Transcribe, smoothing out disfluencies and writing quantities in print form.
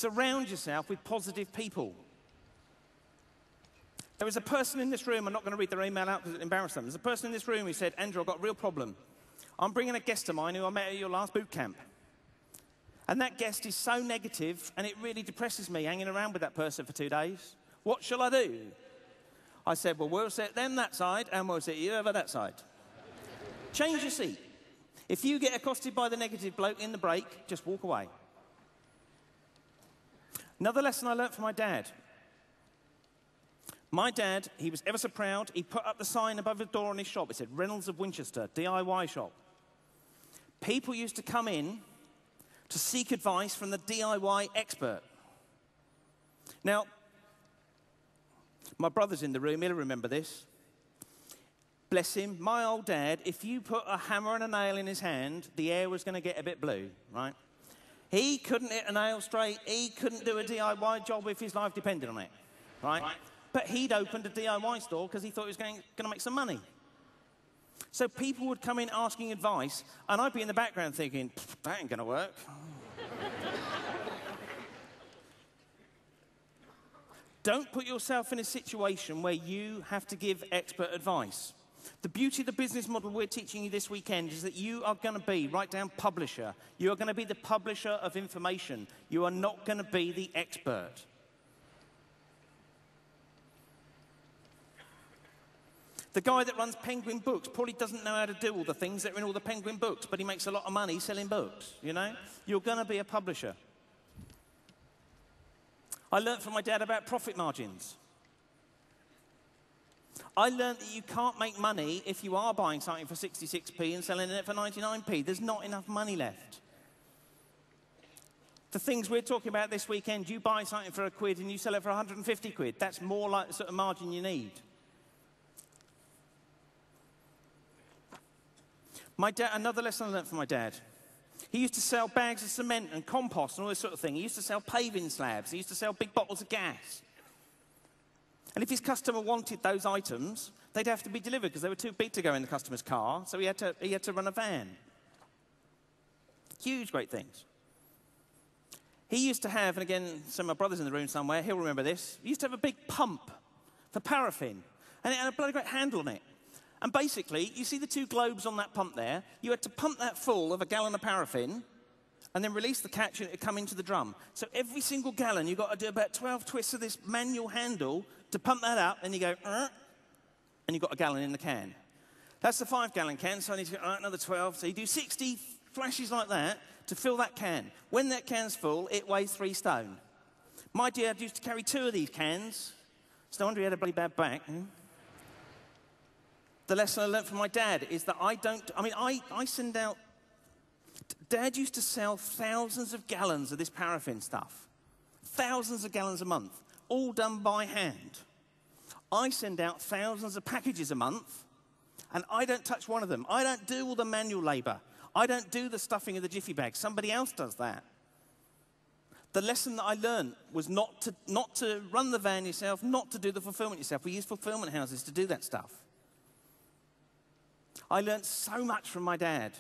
Surround yourself with positive people. There was a person in this room, I'm not going to read their email out because it embarrassed them. There's a person in this room who said, Andrew, I've got a real problem. I'm bringing a guest of mine who I met at your last boot camp. And that guest is so negative, and it really depresses me hanging around with that person for 2 days. What shall I do? I said, well, we'll sit them that side, and we'll sit you over that side. Change your seat. If you get accosted by the negative bloke in the break, just walk away. Another lesson I learnt from my dad. My dad, he was ever so proud. He put up the sign above the door on his shop. It said, Reynolds of Winchester, DIY shop. People used to come in to seek advice from the DIY expert. Now, my brother's in the room, he'll remember this. Bless him, my old dad, if you put a hammer and a nail in his hand, the air was going to get a bit blue, right? He couldn't hit a nail straight, he couldn't do a DIY job if his life depended on it, right? But he'd opened a DIY store because he thought he was going to make some money. So people would come in asking advice, and I'd be in the background thinking, that ain't going to work. Don't put yourself in a situation where you have to give expert advice. The beauty of the business model we're teaching you this weekend is that you are going to be, write down publisher. You are going to be the publisher of information. You are not going to be the expert. The guy that runs Penguin Books probably doesn't know how to do all the things that are in all the Penguin books, but he makes a lot of money selling books, you know? You're going to be a publisher. I learned from my dad about profit margins. I learned that you can't make money if you are buying something for 66p and selling it for 99p. There's not enough money left. The things we're talking about this weekend, you buy something for £1 and you sell it for 150 quid. That's more like the sort of margin you need. My dad, another lesson I learned from my dad. He used to sell bags of cement and compost and all this sort of thing. He used to sell paving slabs. He used to sell big bottles of gas. And if his customer wanted those items, they'd have to be delivered because they were too big to go in the customer's car, so he had to run a van. Huge, great things. He used to have, and again, some of my brother's in the room somewhere, he'll remember this, he used to have a big pump for paraffin, and it had a bloody great handle on it. And basically, you see the two globes on that pump there? You had to pump that full of a gallon of paraffin and then release the catch and it would come into the drum. So every single gallon, you've got to do about 12 twists of this manual handle to pump that up. Then you go, and you've got a gallon in the can. That's the 5-gallon can, so I need to go another 12. So you do 60 flashes like that to fill that can. When that can's full, it weighs 3 stone. My dad used to carry 2 of these cans. It's no wonder he had a bloody bad back. The lesson I learned from my dad is that I send out, Dad used to sell thousands of gallons of this paraffin stuff. Thousands of gallons a month, all done by hand. I send out thousands of packages a month, and I don't touch one of them. I don't do all the manual labor. I don't do the stuffing of the jiffy bag. Somebody else does that. The lesson that I learned was not to run the van yourself, not to do the fulfillment yourself. We use fulfillment houses to do that stuff. I learned so much from my dad.